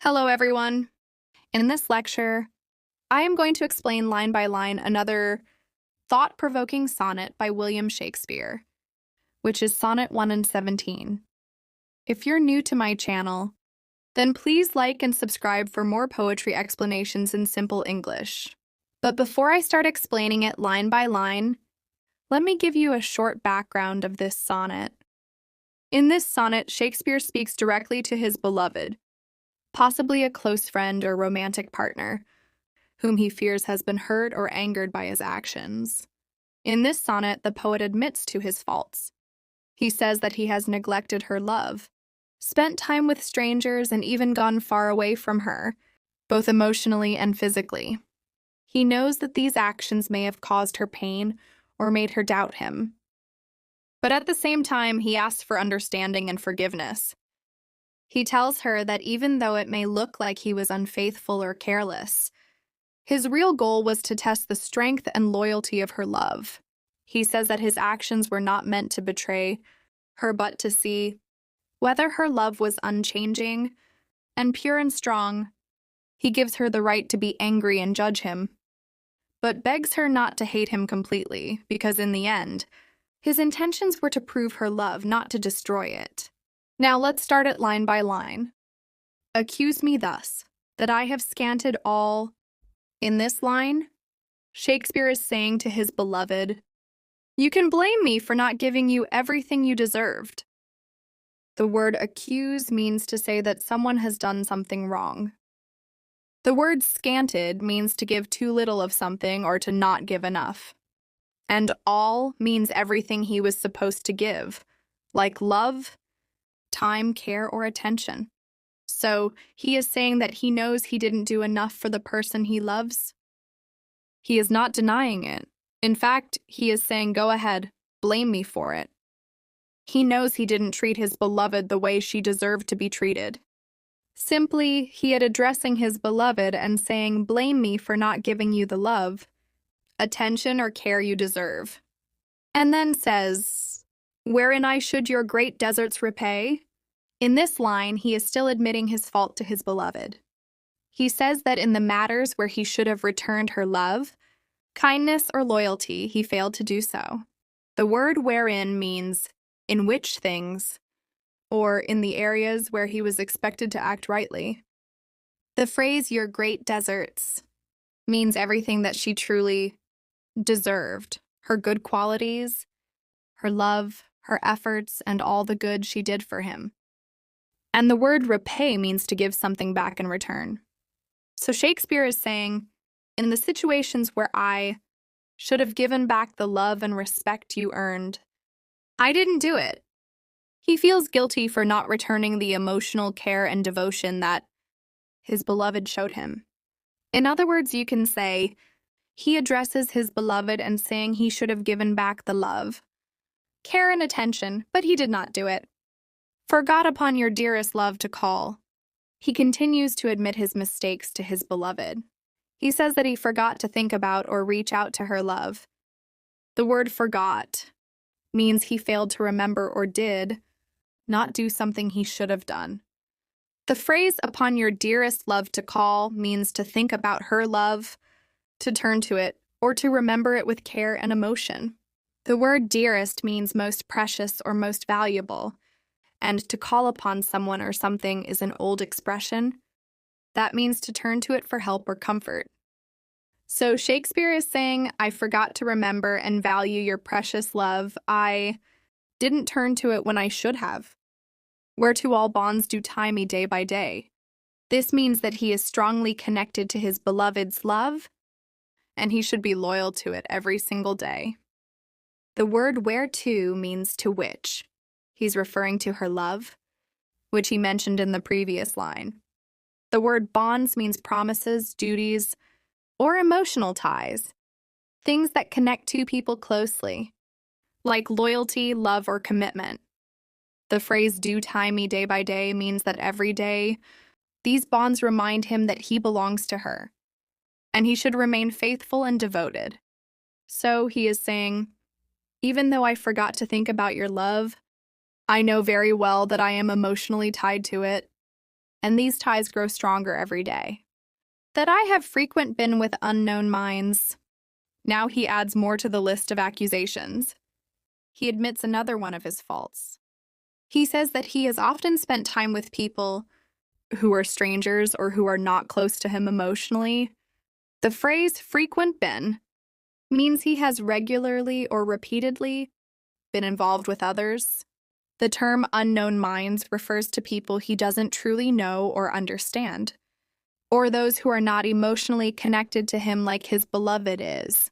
Hello, everyone. In this lecture, I am going to explain line by line another thought-provoking sonnet by William Shakespeare, which is Sonnet 1 and 17. If you're new to my channel, then please like and subscribe for more poetry explanations in simple English. But before I start explaining it line by line, let me give you a short background of this sonnet. In this sonnet, Shakespeare speaks directly to his beloved, possibly a close friend or romantic partner, whom he fears has been hurt or angered by his actions. In this sonnet, the poet admits to his faults. He says that he has neglected her love, spent time with strangers, and even gone far away from her, both emotionally and physically. He knows that these actions may have caused her pain or made her doubt him. But at the same time, he asks for understanding and forgiveness. He tells her that even though it may look like he was unfaithful or careless, his real goal was to test the strength and loyalty of her love. He says that his actions were not meant to betray her, but to see whether her love was unchanging and pure and strong. He gives her the right to be angry and judge him, but begs her not to hate him completely, because in the end, his intentions were to prove her love, not to destroy it. Now let's start it line by line. Accuse me thus, that I have scanted all. In this line, Shakespeare is saying to his beloved, you can blame me for not giving you everything you deserved. The word accuse means to say that someone has done something wrong. The word scanted means to give too little of something or to not give enough. And all means everything he was supposed to give, like love, time, care, or attention. So he is saying that he knows he didn't do enough for the person he loves. He is not denying it. In fact, he is saying, go ahead, blame me for it. He knows he didn't treat his beloved the way she deserved to be treated. Simply, he is addressing his beloved and saying, blame me for not giving you the love, attention, or care you deserve. And then says, wherein I should your great deserts repay? In this line, he is still admitting his fault to his beloved. He says that in the matters where he should have returned her love, kindness, or loyalty, he failed to do so. The word wherein means in which things, or in the areas where he was expected to act rightly. The phrase your great deserts means everything that she truly deserved, her good qualities, her love, her efforts, and all the good she did for him. And the word repay means to give something back in return. So Shakespeare is saying, in the situations where I should have given back the love and respect you earned, I didn't do it. He feels guilty for not returning the emotional care and devotion that his beloved showed him. In other words, you can say, he addresses his beloved and saying he should have given back the love, care, and attention, but he did not do it. Forgot upon your dearest love to call. He continues to admit his mistakes to his beloved. He says that he forgot to think about or reach out to her love. The word forgot means he failed to remember or did not do something he should have done. The phrase upon your dearest love to call means to think about her love, to turn to it, or to remember it with care and emotion. The word dearest means most precious or most valuable, and to call upon someone or something is an old expression. That means to turn to it for help or comfort. So Shakespeare is saying, I forgot to remember and value your precious love. I didn't turn to it when I should have. Whereto all bonds do tie me day by day. This means that he is strongly connected to his beloved's love, and he should be loyal to it every single day. The word whereto means to which. He's referring to her love, which he mentioned in the previous line. The word bonds means promises, duties, or emotional ties, things that connect two people closely, like loyalty, love, or commitment. The phrase do tie me day by day means that every day, these bonds remind him that he belongs to her, and he should remain faithful and devoted. So he is saying, even though I forgot to think about your love, I know very well that I am emotionally tied to it, and these ties grow stronger every day. That I have frequent been with unknown minds. Now he adds more to the list of accusations. He admits another one of his faults. He says that he has often spent time with people who are strangers or who are not close to him emotionally. The phrase frequent been means he has regularly or repeatedly been involved with others. The term unknown minds refers to people he doesn't truly know or understand, or those who are not emotionally connected to him like his beloved is.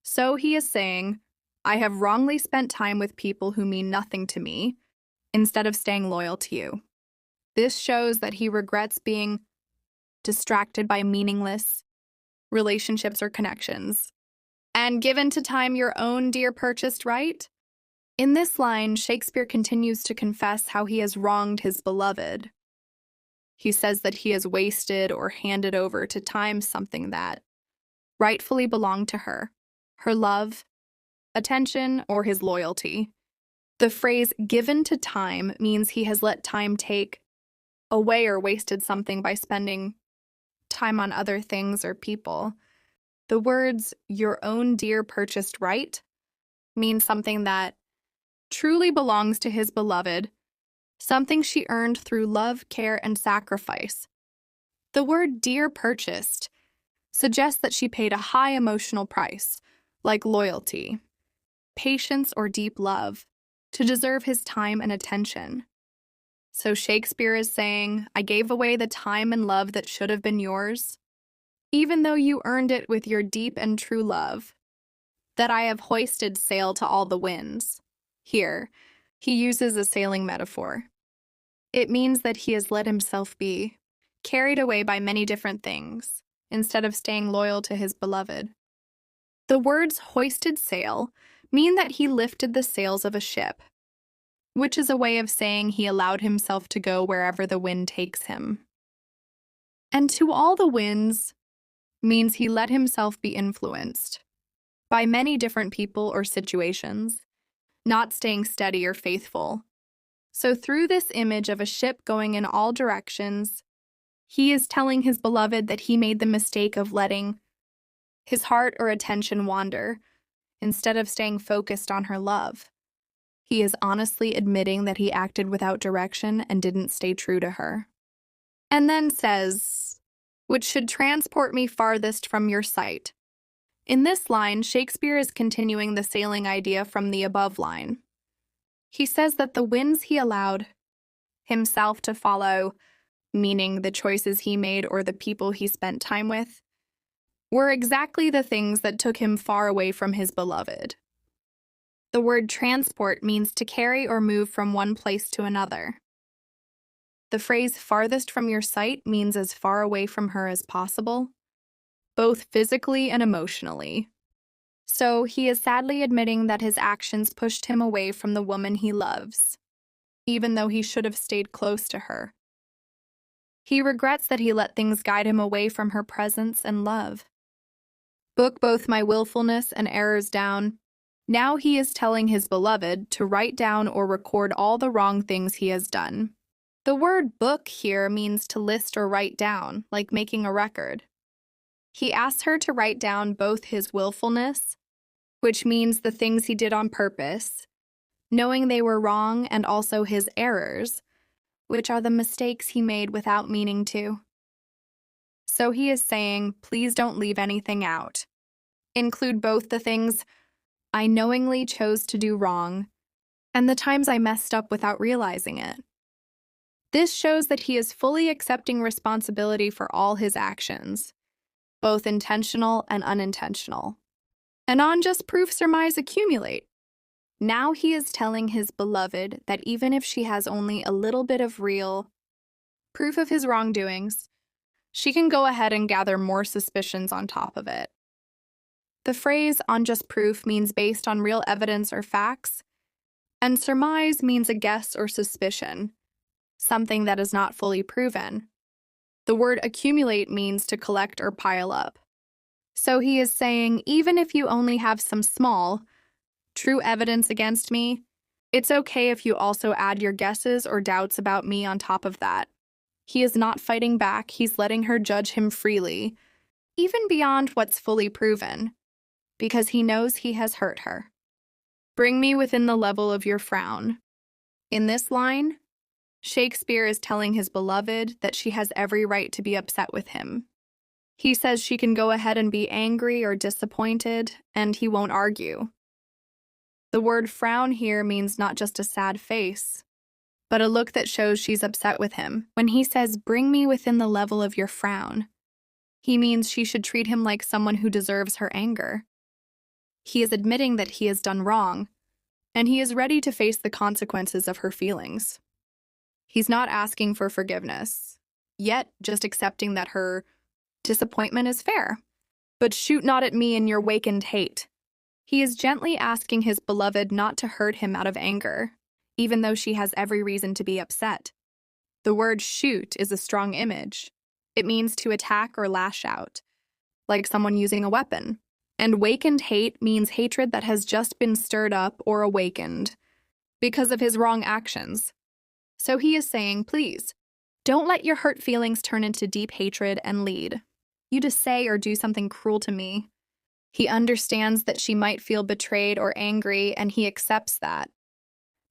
So he is saying, I have wrongly spent time with people who mean nothing to me, instead of staying loyal to you. This shows that he regrets being distracted by meaningless relationships or connections, and given to time your own dear purchased right. In this line, Shakespeare continues to confess how he has wronged his beloved. He says that he has wasted or handed over to time something that rightfully belonged to her love, attention, or his loyalty. The phrase given to time means he has let time take away or wasted something by spending time on other things or people. The words your own dear purchased right mean something that truly belongs to his beloved, something she earned through love, care, and sacrifice. The word dear purchased suggests that she paid a high emotional price, like loyalty, patience, or deep love, to deserve his time and attention. So Shakespeare is saying, I gave away the time and love that should have been yours, even though you earned it with your deep and true love, that I have hoisted sail to all the winds. Here, he uses a sailing metaphor. It means that he has let himself be carried away by many different things, instead of staying loyal to his beloved. The words hoisted sail mean that he lifted the sails of a ship, which is a way of saying he allowed himself to go wherever the wind takes him. And to all the winds means he let himself be influenced by many different people or situations, not staying steady or faithful. So through this image of a ship going in all directions, he is telling his beloved that he made the mistake of letting his heart or attention wander instead of staying focused on her love. He is honestly admitting that he acted without direction and didn't stay true to her. And then says, which should transport me farthest from your sight. In this line, Shakespeare is continuing the sailing idea from the above line. He says that the winds he allowed himself to follow, meaning the choices he made or the people he spent time with, were exactly the things that took him far away from his beloved. The word transport means to carry or move from one place to another. The phrase farthest from your sight means as far away from her as possible, both physically and emotionally. So he is sadly admitting that his actions pushed him away from the woman he loves, even though he should have stayed close to her. He regrets that he let things guide him away from her presence and love. Book both my willfulness and errors down. Now he is telling his beloved to write down or record all the wrong things he has done. The word book here means to list or write down, like making a record. He asks her to write down both his willfulness, which means the things he did on purpose, knowing they were wrong, and also his errors, which are the mistakes he made without meaning to. So he is saying, please don't leave anything out. Include both the things I knowingly chose to do wrong and the times I messed up without realizing it. This shows that he is fully accepting responsibility for all his actions, both intentional and unintentional. And unjust proof surmise accumulate. Now he is telling his beloved that even if she has only a little bit of real proof of his wrongdoings, she can go ahead and gather more suspicions on top of it. The phrase unjust proof means based on real evidence or facts, and surmise means a guess or suspicion, something that is not fully proven. The word accumulate means to collect or pile up. So he is saying, even if you only have some small, true evidence against me, it's okay if you also add your guesses or doubts about me on top of that. He is not fighting back, he's letting her judge him freely, even beyond what's fully proven, because he knows he has hurt her. Bring me within the level of your frown. In this line, Shakespeare is telling his beloved that she has every right to be upset with him. He says she can go ahead and be angry or disappointed, and he won't argue. The word frown here means not just a sad face, but a look that shows she's upset with him. When he says, "Bring me within the level of your frown," he means she should treat him like someone who deserves her anger. He is admitting that he has done wrong, and he is ready to face the consequences of her feelings. He's not asking for forgiveness, yet just accepting that her disappointment is fair. But shoot not at me in your wakened hate. He is gently asking his beloved not to hurt him out of anger, even though she has every reason to be upset. The word shoot is a strong image. It means to attack or lash out, like someone using a weapon. And wakened hate means hatred that has just been stirred up or awakened because of his wrong actions. So he is saying, please, don't let your hurt feelings turn into deep hatred and lead you to say or do something cruel to me. He understands that she might feel betrayed or angry, and he accepts that.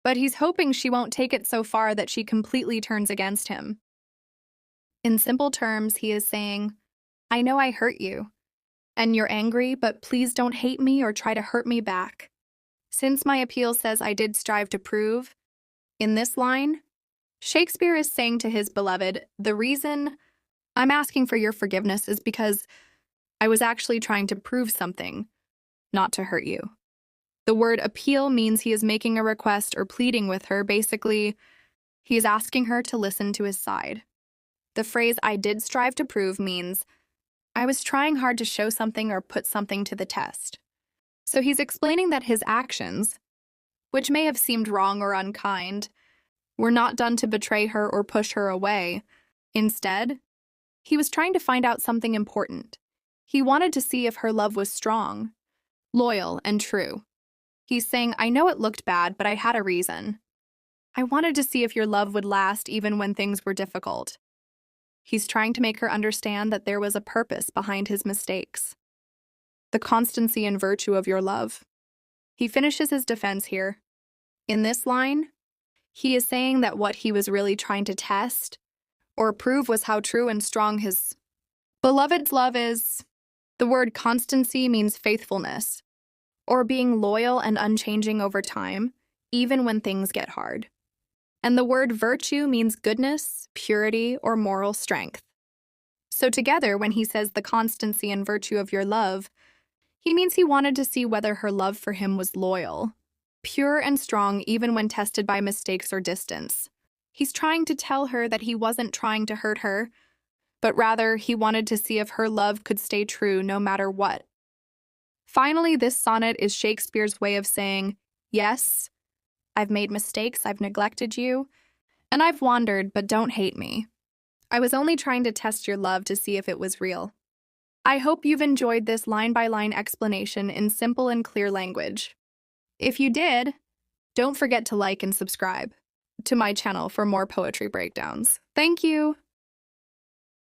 But he's hoping she won't take it so far that she completely turns against him. In simple terms, he is saying, I know I hurt you, and you're angry, but please don't hate me or try to hurt me back. Since my appeal says I did strive to prove, in this line, Shakespeare is saying to his beloved, the reason I'm asking for your forgiveness is because I was actually trying to prove something, not to hurt you. The word appeal means he is making a request or pleading with her. Basically, he is asking her to listen to his side. The phrase I did strive to prove means I was trying hard to show something or put something to the test. So he's explaining that his actions, which may have seemed wrong or unkind, were not done to betray her or push her away. Instead, he was trying to find out something important. He wanted to see if her love was strong, loyal, and true. He's saying, I know it looked bad, but I had a reason. I wanted to see if your love would last even when things were difficult. He's trying to make her understand that there was a purpose behind his mistakes. The constancy and virtue of your love. He finishes his defense here. In this line, he is saying that what he was really trying to test or prove was how true and strong his beloved's love is. The word constancy means faithfulness, or being loyal and unchanging over time, even when things get hard. And the word virtue means goodness, purity, or moral strength. So together, when he says the constancy and virtue of your love, he means he wanted to see whether her love for him was loyal, pure and strong even when tested by mistakes or distance. He's trying to tell her that he wasn't trying to hurt her, but rather he wanted to see if her love could stay true no matter what. Finally, this sonnet is Shakespeare's way of saying, yes, I've made mistakes, I've neglected you, and I've wandered, but don't hate me. I was only trying to test your love to see if it was real. I hope you've enjoyed this line-by-line explanation in simple and clear language. If you did, don't forget to like and subscribe to my channel for more poetry breakdowns. Thank you!